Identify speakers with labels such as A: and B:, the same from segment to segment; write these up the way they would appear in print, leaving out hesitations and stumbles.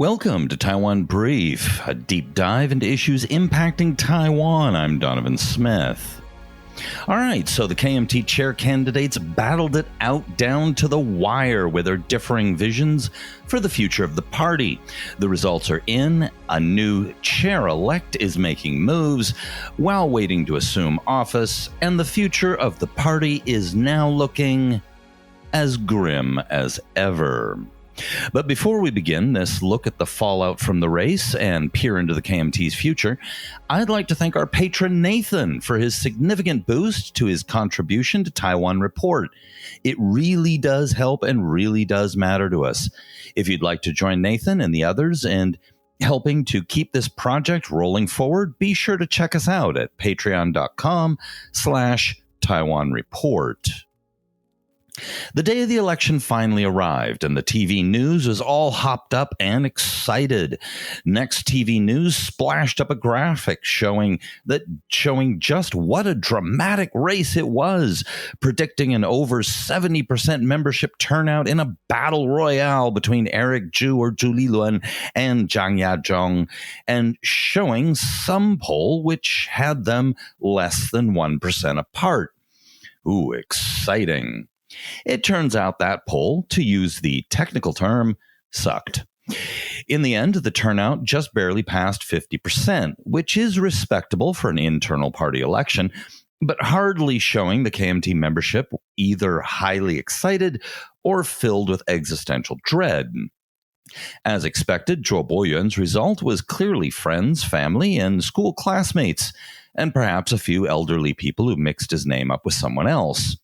A: Welcome to Taiwan Brief, a deep dive into issues impacting Taiwan. I'm Donovan Smith. All right, so the KMT chair candidates battled it out down to the wire with their differing visions for the future of the party. The results are in. A new chair-elect is making moves while waiting to assume office, and the future of the party is now looking as grim as ever. But before we begin this look at the fallout from the race and peer into the KMT's future, I'd like to thank our patron Nathan for his significant boost to his contribution to Taiwan Report. It really does help and really does matter to us. If you'd like to join Nathan and the others in helping to keep this project rolling forward, be sure to check us out at patreon.com/Taiwan Report. The day of the election finally arrived, and the TV news was all hopped up and excited. Next TV News splashed up a graphic showing just what a dramatic race it was, predicting an over 70% membership turnout in a battle royale between Eric Zhu or Zhu Liluan and Zhang Yazhong, and showing some poll which had them less than 1% apart. Ooh, exciting. It turns out that poll, to use the technical term, sucked. In the end, the turnout just barely passed 50%, which is respectable for an internal party election, but hardly showing the KMT membership either highly excited or filled with existential dread. As expected, Zhuo Boyuan's result was clearly friends, family, and school classmates, and perhaps a few elderly people who mixed his name up with someone else.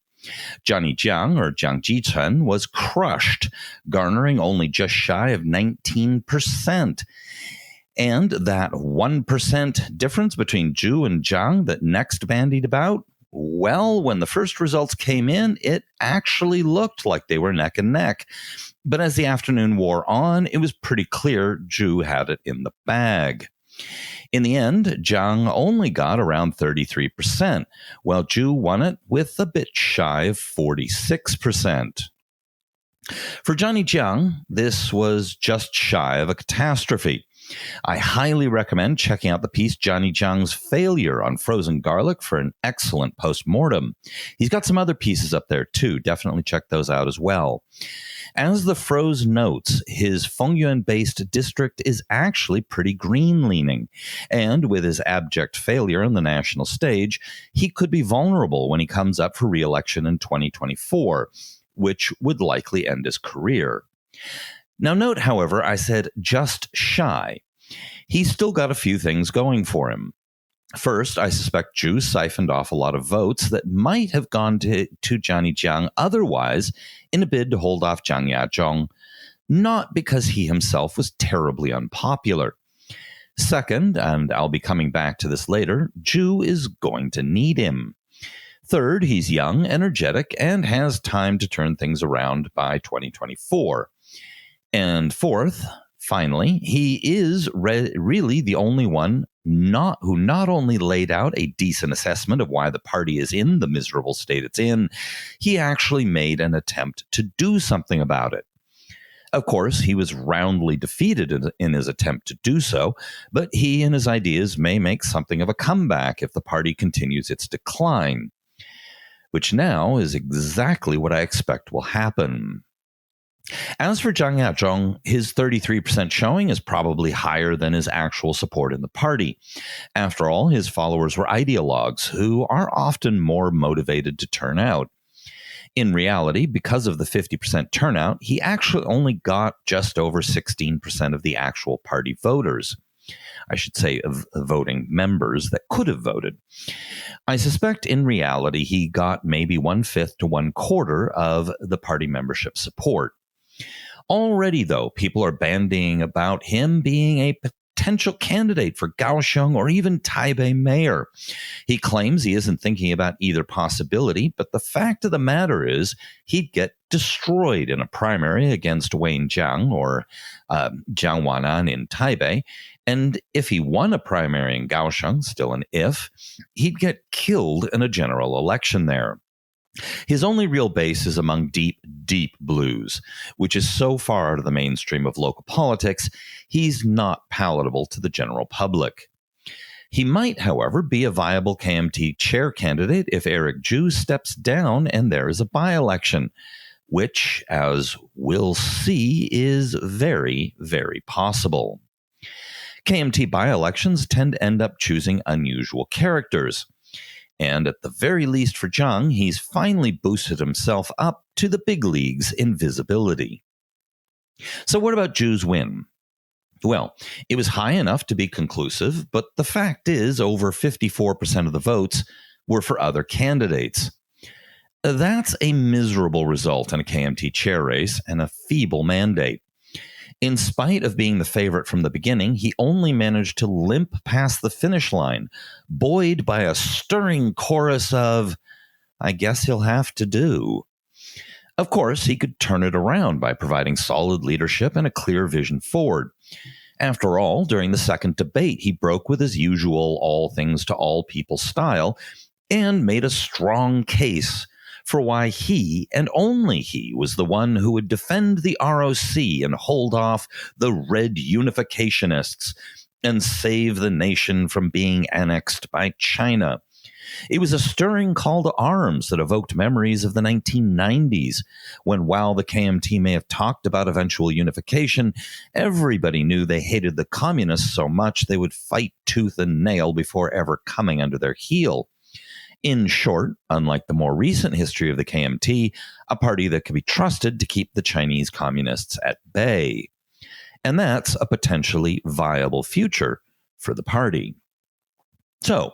A: Johnny Jiang, or Jiang Jichen, was crushed, garnering only just shy of 19%. And that 1% difference between Zhu and Jiang that next bandied about, well, when the first results came in, it actually looked like they were neck and neck. But as the afternoon wore on, it was pretty clear Zhu had it in the bag. In the end, Jiang only got around 33%, while Zhu won it with a bit shy of 46%. For Johnny Jiang, this was just shy of a catastrophe. I highly recommend checking out the piece Johnny Jiang's Failure on Frozen Garlic for an excellent post-mortem. He's got some other pieces up there too. Definitely check those out as well. As the Froze notes, his Fengyuan-based district is actually pretty green-leaning, and with his abject failure on the national stage, he could be vulnerable when he comes up for re-election in 2024, which would likely end his career. Now note, however, I said just shy. He's still got a few things going for him. First, I suspect Zhu siphoned off a lot of votes that might have gone to Johnny Jiang otherwise in a bid to hold off Zhang Yazhong, not because he himself was terribly unpopular. Second, and I'll be coming back to this later, Zhu is going to need him. Third, he's young, energetic, and has time to turn things around by 2024. And fourth, finally, he is really the only one who not only laid out a decent assessment of why the party is in the miserable state it's in, he actually made an attempt to do something about it. Of course, he was roundly defeated in his attempt to do so, but he and his ideas may make something of a comeback if the party continues its decline, which now is exactly what I expect will happen. As for Zhang Yazhong, his 33% showing is probably higher than his actual support in the party. After all, his followers were ideologues who are often more motivated to turn out. In reality, because of the 50% turnout, he actually only got just over 16% of the actual party voters. I should say of voting members that could have voted. I suspect in reality he got maybe 1/5 to 1/4 of the party membership support. Already, though, people are bandying about him being a potential candidate for Kaohsiung or even Taipei mayor. He claims he isn't thinking about either possibility, but the fact of the matter is he'd get destroyed in a primary against Wayne Jiang or Jiang Wanan in Taipei. And if he won a primary in Kaohsiung, still an if, he'd get killed in a general election there. His only real base is among deep, deep blues, which is so far out of the mainstream of local politics, he's not palatable to the general public. He might, however, be a viable KMT chair candidate if Eric Chu steps down and there is a by-election, which, as we'll see, is very, very possible. KMT by-elections tend to end up choosing unusual characters. And at the very least for Zhang, he's finally boosted himself up to the big leagues in visibility. So what about Chu's win? Well, it was high enough to be conclusive, but the fact is over 54% of the votes were for other candidates. That's a miserable result in a KMT chair race and a feeble mandate. In spite of being the favorite from the beginning, he only managed to limp past the finish line, buoyed by a stirring chorus of, "I guess he'll have to do." Of course, he could turn it around by providing solid leadership and a clear vision forward. After all, during the second debate, he broke with his usual all things to all people style and made a strong case for why he, and only he, was the one who would defend the ROC and hold off the red unificationists and save the nation from being annexed by China. It was a stirring call to arms that evoked memories of the 1990s, when while the KMT may have talked about eventual unification, everybody knew they hated the communists so much they would fight tooth and nail before ever coming under their heel. In short, unlike the more recent history of the KMT, a party that could be trusted to keep the Chinese communists at bay. And that's a potentially viable future for the party. So,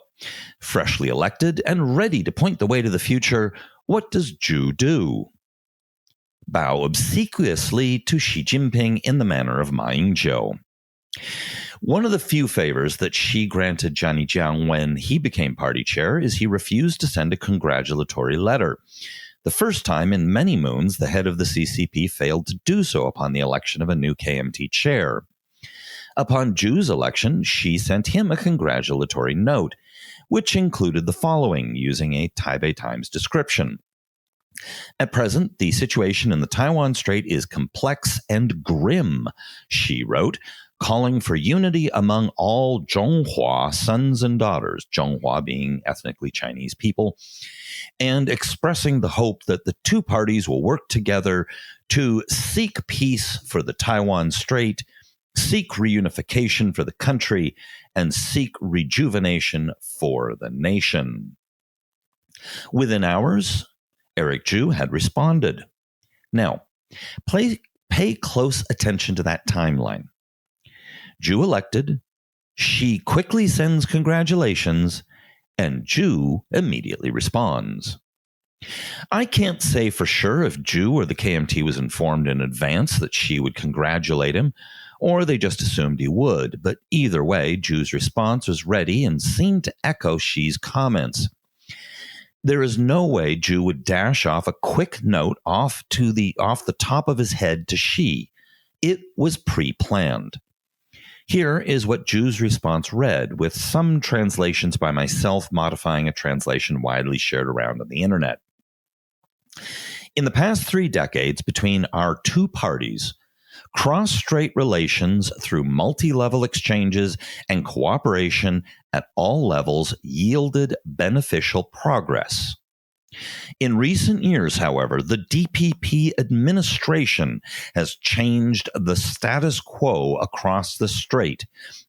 A: freshly elected and ready to point the way to the future, what does Chu do? Bow obsequiously to Xi Jinping in the manner of Ma Ying-jeou. One of the few favors that Xi granted Zhanijiang when he became party chair is he refused to send a congratulatory letter. The first time in many moons the head of the CCP failed to do so upon the election of a new KMT chair. Upon Chu's election, Xi sent him a congratulatory note, which included the following, using a Taipei Times description. At present, the situation in the Taiwan Strait is complex and grim, Xi wrote, calling for unity among all Zhonghua sons and daughters, Zhonghua being ethnically Chinese people, and expressing the hope that the two parties will work together to seek peace for the Taiwan Strait, seek reunification for the country, and seek rejuvenation for the nation. Within hours, Eric Chu had responded. Now, pay close attention to that timeline. Chu elected, Xi quickly sends congratulations, and Chu immediately responds. I can't say for sure if Chu or the KMT was informed in advance that Xi would congratulate him, or they just assumed he would, but either way, Chu's response was ready and seemed to echo Xi's comments. There is no way Chu would dash off a quick note off the top of his head to Xi. It was pre-planned. Here is what Chu's response read, with some translations by myself modifying a translation widely shared around on the internet. In the past 3 decades between our two parties, cross-strait relations through multi-level exchanges and cooperation at all levels yielded beneficial progress. In recent years, however, the DPP administration has changed the status quo across the strait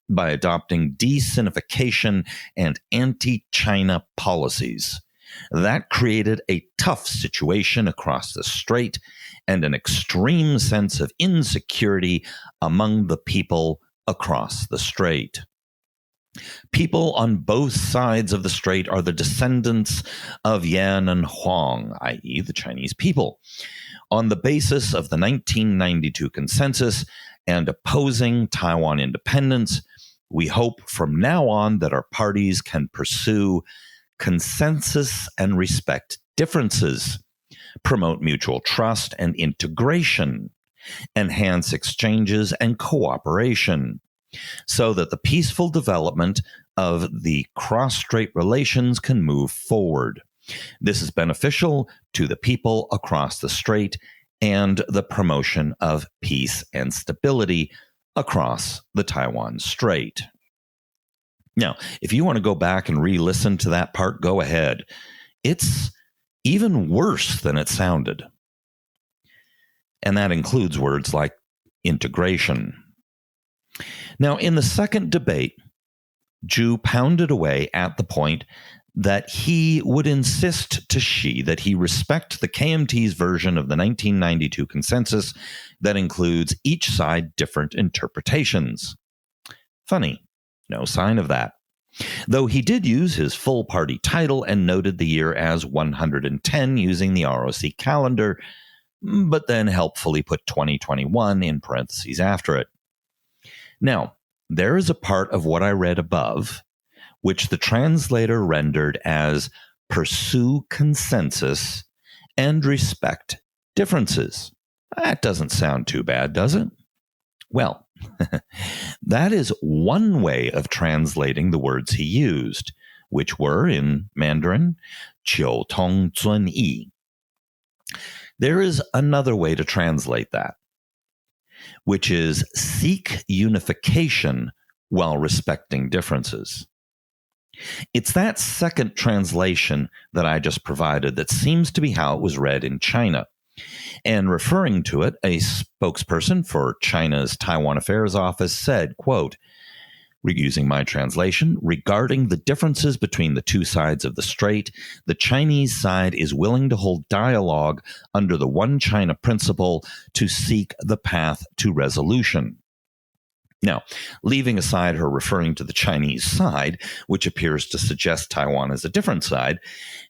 A: by adopting de-Sinification and anti-China policies. That created a tough situation across the strait and an extreme sense of insecurity among the people across the strait. People on both sides of the strait are the descendants of Yan and Huang, i.e. the Chinese people, on the basis of the 1992 consensus and opposing Taiwan independence. We hope from now on that our parties can pursue consensus and respect differences, promote mutual trust and integration, enhance exchanges and cooperation, so that the peaceful development of the cross-strait relations can move forward. This is beneficial to the people across the strait and the promotion of peace and stability across the Taiwan Strait. Now, if you want to go back and re-listen to that part, go ahead. It's even worse than it sounded. And that includes words like integration. Now, in the second debate, Zhu pounded away at the point that he would insist to Xi that he respect the KMT's version of the 1992 consensus that includes each side different interpretations. Funny, no sign of that. Though he did use his full party title and noted the year as 110 using the ROC calendar, but then helpfully put 2021 in parentheses after it. Now, there is a part of what I read above, which the translator rendered as pursue consensus and respect differences. That doesn't sound too bad, does it? Well, that is one way of translating the words he used, which were, in Mandarin, 求同尊异. There is another way to translate that, which is seek unification while respecting differences. It's that second translation that I just provided that seems to be how it was read in China. And referring to it, a spokesperson for China's Taiwan Affairs Office said, quote, using my translation, regarding the differences between the two sides of the strait, the Chinese side is willing to hold dialogue under the One China principle to seek the path to resolution. Now, leaving aside her referring to the Chinese side, which appears to suggest Taiwan is a different side,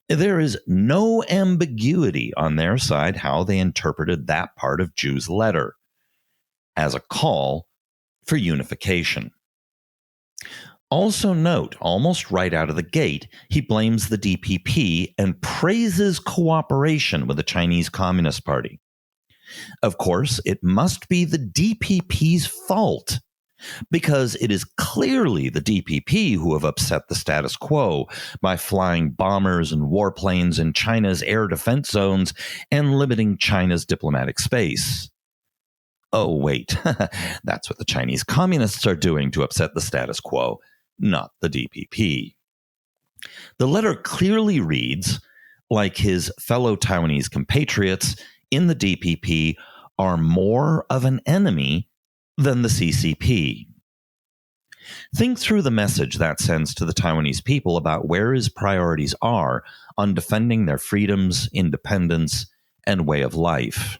A: there is no ambiguity on their side how they interpreted that part of Zhu's letter as a call for unification. Also note, almost right out of the gate, he blames the DPP and praises cooperation with the Chinese Communist Party. Of course, it must be the DPP's fault, because it is clearly the DPP who have upset the status quo by flying bombers and warplanes in China's air defense zones and limiting China's diplomatic space. Oh, wait, that's what the Chinese communists are doing to upset the status quo, not the DPP. The letter clearly reads like his fellow Taiwanese compatriots in the DPP are more of an enemy than the CCP. Think through the message that sends to the Taiwanese people about where his priorities are on defending their freedoms, independence, and way of life.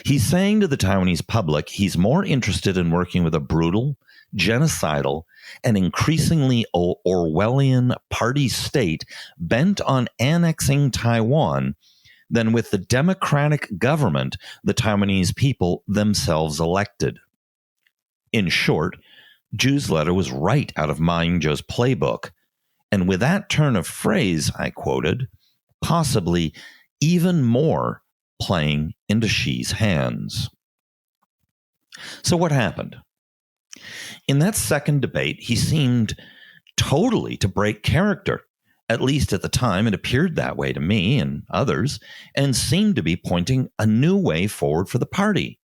A: He's saying to the Taiwanese public he's more interested in working with a brutal, genocidal, and increasingly Orwellian party state bent on annexing Taiwan than with the democratic government the Taiwanese people themselves elected. In short, Zhu's letter was right out of Ma Ying-jeou's playbook, and with that turn of phrase I quoted, possibly even more playing into Xi's hands. So what happened? In that second debate, he seemed totally to break character. At least at the time, it appeared that way to me and others, and seemed to be pointing a new way forward for the party.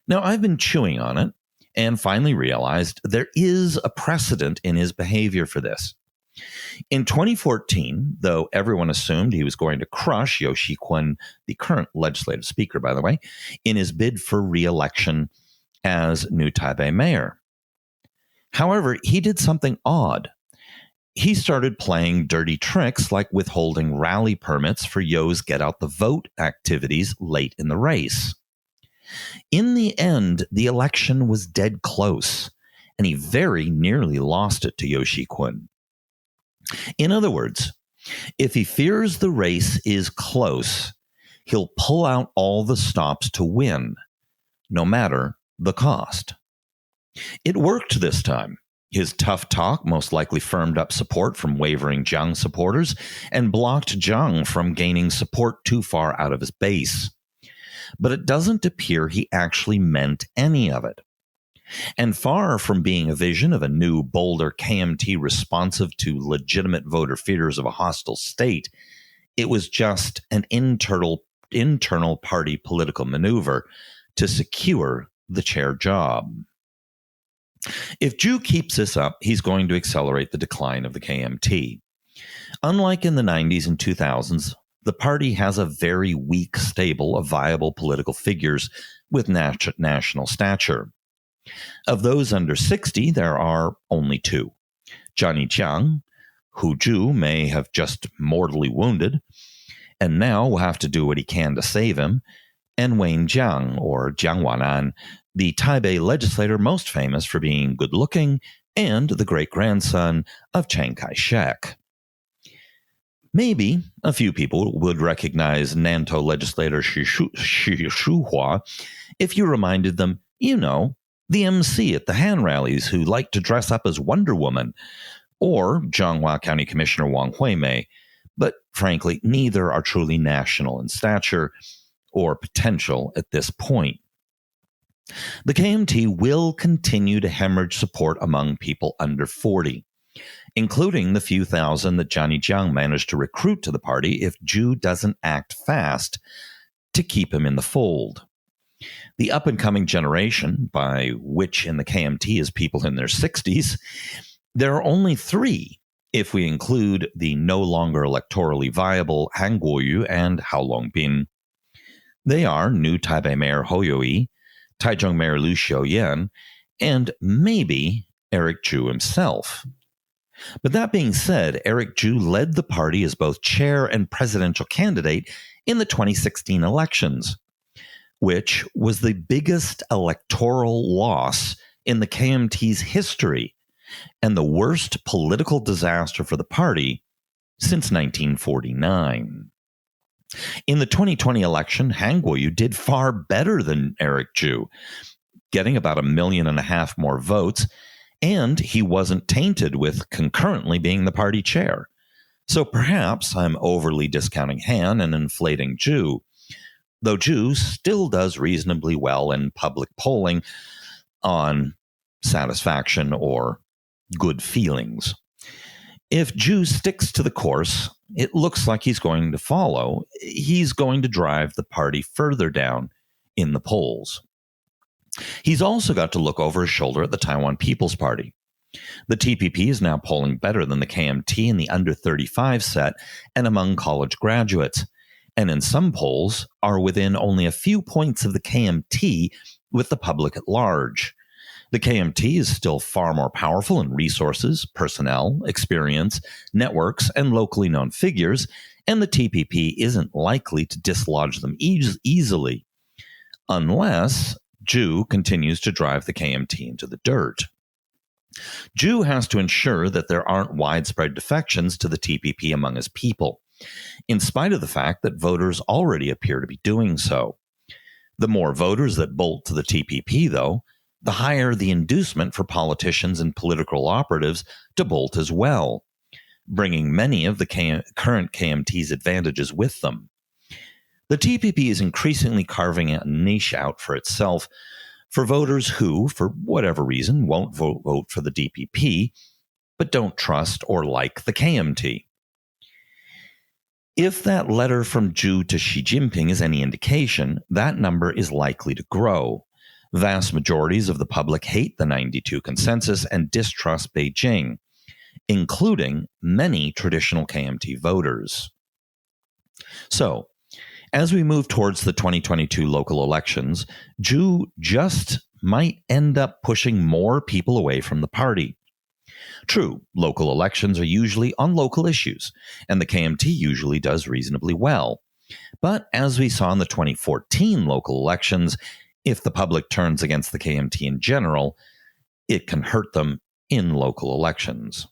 A: Now, I've been chewing on it and finally realized there is a precedent in his behavior for this. In 2014, though everyone assumed he was going to crush Yeo Shih-kun, the current legislative speaker, by the way, in his bid for re-election as new Taipei mayor. However, he did something odd. He started playing dirty tricks like withholding rally permits for Yeo's get-out-the-vote activities late in the race. In the end, the election was dead close, and he very nearly lost it to Yeo Shih-kun. In other words, if he fears the race is close, he'll pull out all the stops to win, no matter the cost. It worked this time. His tough talk most likely firmed up support from wavering Jiang supporters and blocked Jiang from gaining support too far out of his base. But it doesn't appear he actually meant any of it. And far from being a vision of a new, bolder KMT responsive to legitimate voter fears of a hostile state, it was just an internal party political maneuver to secure the chair job. If Chu'd keeps this up, he's going to accelerate the decline of the KMT. Unlike in the 90s and 2000s, the party has a very weak stable of viable political figures with national stature. Of those under 60, there are only two. Johnny Jiang, who Chu'd may have just mortally wounded, and now will have to do what he can to save him, and Wayne Jiang, or Jiang Wanan, the Taipei legislator most famous for being good-looking and the great-grandson of Chiang Kai-shek. Maybe a few people would recognize Nantou legislator Xu Shuhua if you reminded them, the MC at the Han rallies who liked to dress up as Wonder Woman, or Zhonghua County Commissioner Wang Huimei, but frankly, neither are truly national in stature or potential at this point. The KMT will continue to hemorrhage support among people under 40, including the few thousand that Johnny Jiang managed to recruit to the party if Chu'd doesn't act fast to keep him in the fold. The up-and-coming generation, by which in the KMT is people in their 60s, there are only three, if we include the no longer electorally viable Han Kuo-yu and Hao Longbin. They are new Taipei Mayor Hou You-yi, Taichung Mayor Liu Xiaoyan, and maybe Eric Chu'd himself. But that being said, Eric Chu'd led the party as both chair and presidential candidate in the 2016 elections, which was the biggest electoral loss in the KMT's history and the worst political disaster for the party since 1949. In the 2020 election, Han Kuo-yu did far better than Eric Chu'd, getting about 1.5 million more votes, and he wasn't tainted with concurrently being the party chair. So perhaps I'm overly discounting Han and inflating Chu'd, though Chu'd still does reasonably well in public polling on satisfaction or good feelings. If Chu'd sticks to the course it looks like he's going to follow, he's going to drive the party further down in the polls. He's also got to look over his shoulder at the Taiwan People's Party. The TPP is now polling better than the KMT in the under 35 set and among college graduates, and in some polls are within only a few points of the KMT with the public at large. The KMT is still far more powerful in resources, personnel, experience, networks, and locally known figures, and the TPP isn't likely to dislodge them easily, unless Chu'd continues to drive the KMT into the dirt. Chu'd has to ensure that there aren't widespread defections to the TPP among his people, in spite of the fact that voters already appear to be doing so. The more voters that bolt to the TPP, though, the higher the inducement for politicians and political operatives to bolt as well, bringing many of the current KMT's advantages with them. The TPP is increasingly carving a niche out for itself for voters who, for whatever reason, won't vote for the DPP, but don't trust or like the KMT. If that letter from Chu'd to Xi Jinping is any indication, that number is likely to grow. Vast majorities of the public hate the 92 consensus and distrust Beijing, including many traditional KMT voters. So, as we move towards the 2022 local elections, Chu'd just might end up pushing more people away from the party. True, local elections are usually on local issues, and the KMT usually does reasonably well. But as we saw in the 2014 local elections, if the public turns against the KMT in general, it can hurt them in local elections.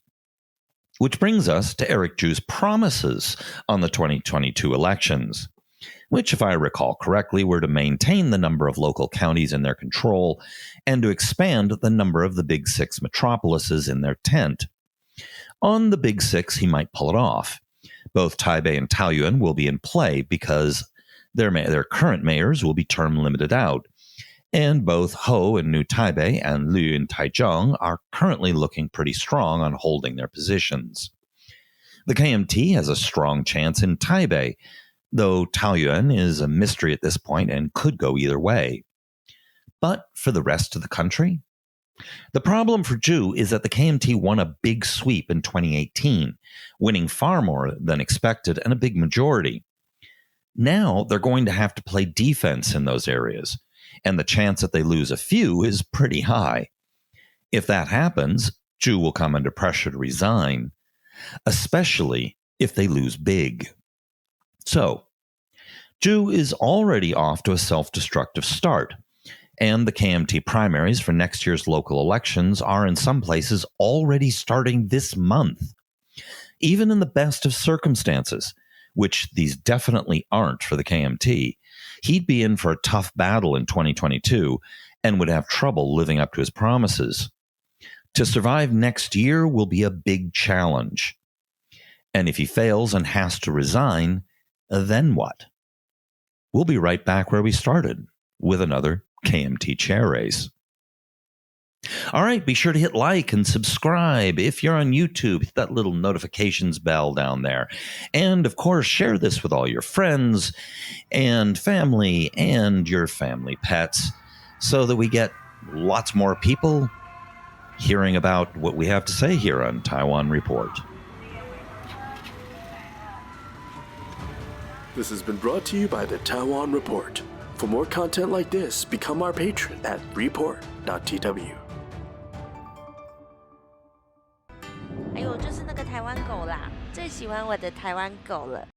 A: Which brings us to Eric Chu'd's promises on the 2022 elections, which, if I recall correctly, were to maintain the number of local counties in their control and to expand the number of the Big Six metropolises in their tent. On the Big Six, he might pull it off. Both Taipei and Taoyuan will be in play because their current mayors will be term limited out, And both Ho in New Taipei and Lu in Taichung are currently looking pretty strong on holding their positions. The KMT has a strong chance in Taipei, though Taoyuan is a mystery at this point and could go either way. But for the rest of the country? The problem for Chu'd is that the KMT won a big sweep in 2018, winning far more than expected and a big majority. Now they're going to have to play defense in those areas, and the chance that they lose a few is pretty high. If that happens, Chu'd will come under pressure to resign, especially if they lose big. So, Chu'd is already off to a self-destructive start, and the KMT primaries for next year's local elections are in some places already starting this month. Even in the best of circumstances, which these definitely aren't for the KMT, he'd be in for a tough battle in 2022 and would have trouble living up to his promises. To survive next year will be a big challenge. And if he fails and has to resign, then what? We'll be right back where we started with another KMT chair race. All right, be sure to hit like and subscribe. If you're on YouTube, hit that little notifications bell down there. And of course, share this with all your friends and family and your family pets so that we get lots more people hearing about what we have to say here on Taiwan Report.
B: This has been brought to you by the Taiwan Report. For more content like this, become our patron at report.tw.
C: 哎呦，就是那个台湾狗啦，最喜欢我的台湾狗了。